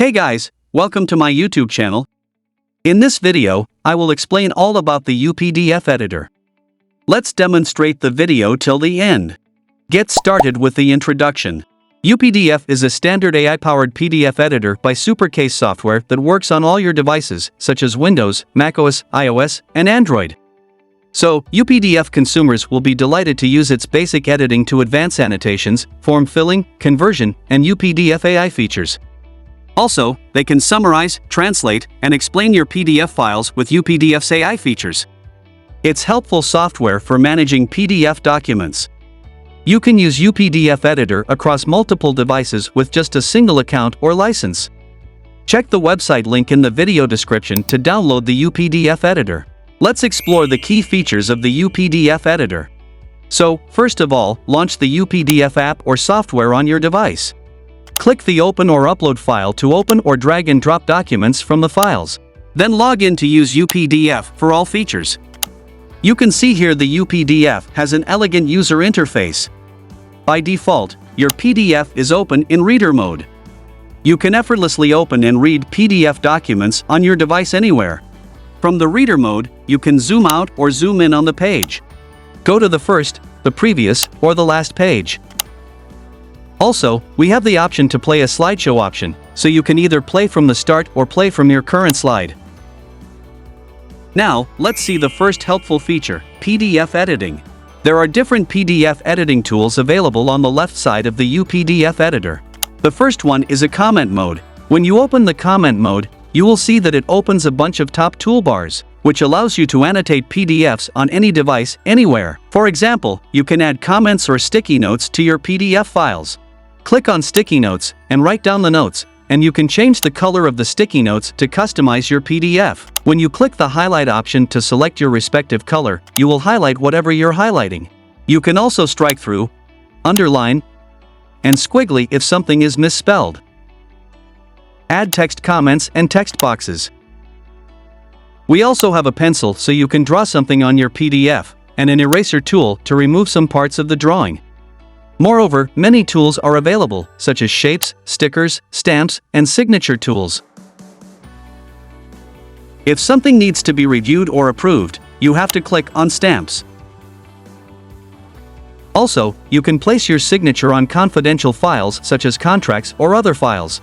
Hey guys, welcome to my YouTube channel. In this video, I will explain all about the UPDF editor. Let's demonstrate the video till the end. Get started with the introduction. UPDF is a standard AI-powered PDF editor by Supercase Software that works on all your devices, such as Windows, macOS, iOS, and Android. So, UPDF consumers will be delighted to use its basic editing to advance annotations, form filling, conversion, and UPDF AI features. Also, they can summarize, translate, and explain your PDF files with UPDF's AI features. It's helpful software for managing PDF documents. You can use UPDF editor across multiple devices with just a single account or license. Check the website link in the video description to download the UPDF editor. Let's explore the key features of the UPDF editor. So, first of all, launch the UPDF app or software on your device. Click the Open or Upload file to open or drag and drop documents from the files. Then log in to use UPDF for all features. You can see here the UPDF has an elegant user interface. By default, your PDF is open in reader mode. You can effortlessly open and read PDF documents on your device anywhere. From the reader mode, you can zoom out or zoom in on the page. Go to the first, the previous, or the last page. Also, we have the option to play a slideshow option, so you can either play from the start or play from your current slide. Now, let's see the first helpful feature, PDF editing. There are different PDF editing tools available on the left side of the UPDF editor. The first one is a comment mode. When you open the comment mode, you will see that it opens a bunch of top toolbars, which allows you to annotate PDFs on any device, anywhere. For example, you can add comments or sticky notes to your PDF files. Click on Sticky Notes and write down the notes, and you can change the color of the sticky notes to customize your PDF. When you click the highlight option to select your respective color, you will highlight whatever you're highlighting. You can also strike through, underline, and squiggly if something is misspelled. Add text comments and text boxes. We also have a pencil so you can draw something on your PDF, and an eraser tool to remove some parts of the drawing. Moreover, many tools are available, such as shapes, stickers, stamps, and signature tools. If something needs to be reviewed or approved, you have to click on Stamps. Also, you can place your signature on confidential files such as contracts or other files.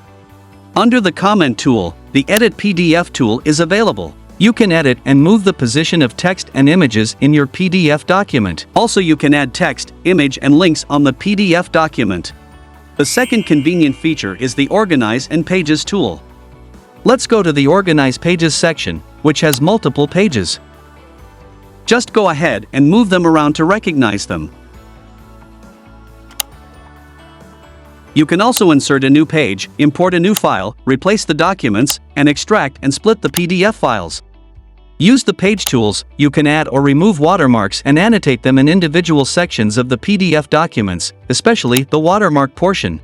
Under the Comment tool, the Edit PDF tool is available. You can edit and move the position of text and images in your PDF document. Also, you can add text, image, and links on the PDF document. The second convenient feature is the Organize and Pages tool. Let's go to the Organize Pages section, which has multiple pages. Just go ahead and move them around to recognize them. You can also insert a new page, import a new file, replace the documents, and extract and split the PDF files. Use the page tools. You can add or remove watermarks and annotate them in individual sections of the PDF documents, especially the watermark portion.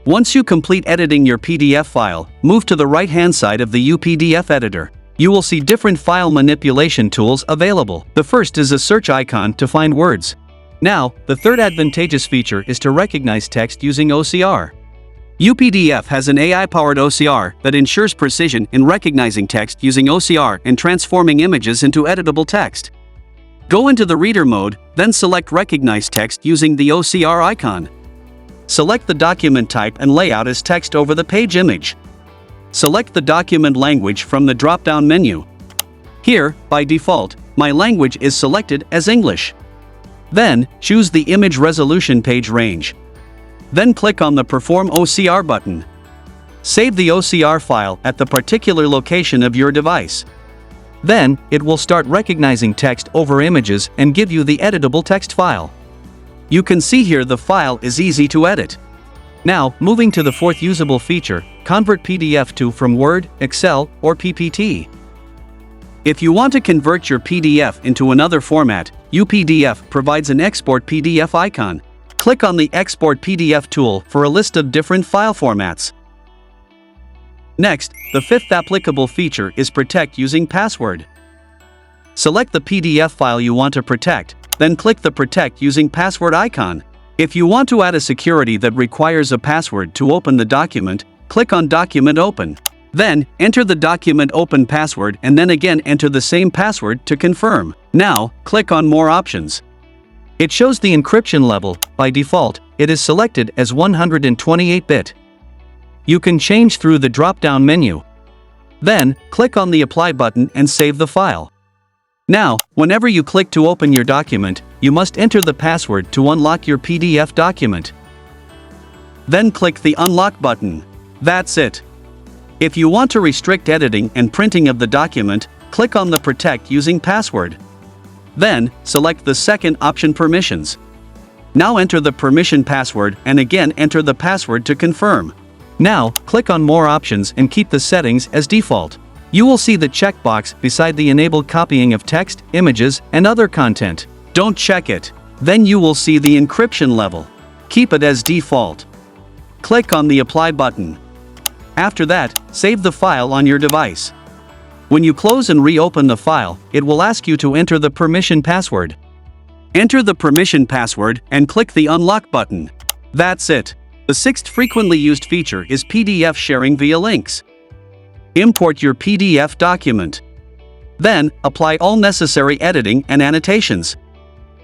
Once you complete editing your PDF file, move to the right-hand side of the UPDF editor. You will see different file manipulation tools available. The first is a search icon to find words. Now, the third advantageous feature is to recognize text using OCR. UPDF has an AI-powered OCR that ensures precision in recognizing text using OCR and transforming images into editable text. Go into the reader mode, then select Recognize Text using the OCR icon. Select the document type and layout as text over the page image. Select the document language from the drop-down menu. Here, by default, my language is selected as English. Then, choose the image resolution page range. Then click on the Perform OCR button. Save the OCR file at the particular location of your device. Then, it will start recognizing text over images and give you the editable text file. You can see here the file is easy to edit. Now, moving to the fourth usable feature, convert PDF to from Word, Excel, or PPT. If you want to convert your PDF into another format, UPDF provides an Export PDF icon. Click on the Export PDF tool for a list of different file formats. Next, the fifth applicable feature is Protect using Password. Select the PDF file you want to protect, then click the Protect using Password icon. If you want to add a security that requires a password to open the document, click on Document Open. Then, enter the Document Open password and then again enter the same password to confirm. Now, click on More Options. It shows the encryption level. By default, it is selected as 128-bit. You can change through the drop-down menu. Then, click on the Apply button and save the file. Now, whenever you click to open your document, you must enter the password to unlock your PDF document. Then click the Unlock button. That's it. If you want to restrict editing and printing of the document, click on the Protect Using Password. Then, select the second option, Permissions. Now enter the permission password and again enter the password to confirm. Now, click on More Options and keep the settings as default. You will see the checkbox beside the Enable Copying of Text, Images, and Other Content. Don't check it. Then you will see the encryption level. Keep it as default. Click on the Apply button. After that, save the file on your device. When you close and reopen the file, it will ask you to enter the permission password. Enter the permission password and click the Unlock button. That's it. The sixth frequently used feature is PDF sharing via links. Import your PDF document. Then, apply all necessary editing and annotations.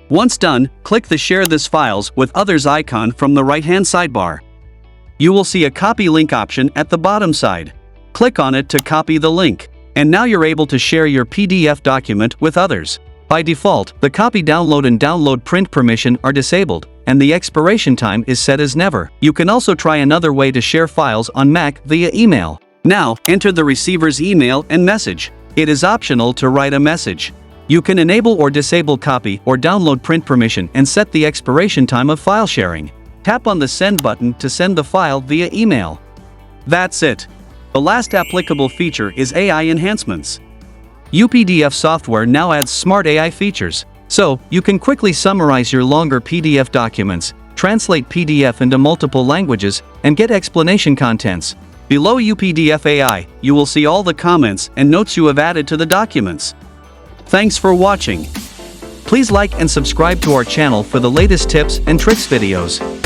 Once done, click the Share this files with others icon from the right-hand sidebar. You will see a copy link option at the bottom side. Click on it to copy the link. And now you're able to share your PDF document with others. By default, the copy, download and download print permission are disabled, and the expiration time is set as never. You can also try another way to share files on Mac via email. Now, enter the receiver's email and message. It is optional to write a message. You can enable or disable copy or download print permission and set the expiration time of file sharing. Tap on the Send button to send the file via email. That's it. The last applicable feature is AI enhancements. UPDF software now adds smart AI features, so you can quickly summarize your longer PDF documents, translate PDF into multiple languages, and get explanation contents. Below UPDF AI, you will see all the comments and notes you have added to the documents. Thanks for watching. Please like and subscribe to our channel for the latest tips and tricks videos.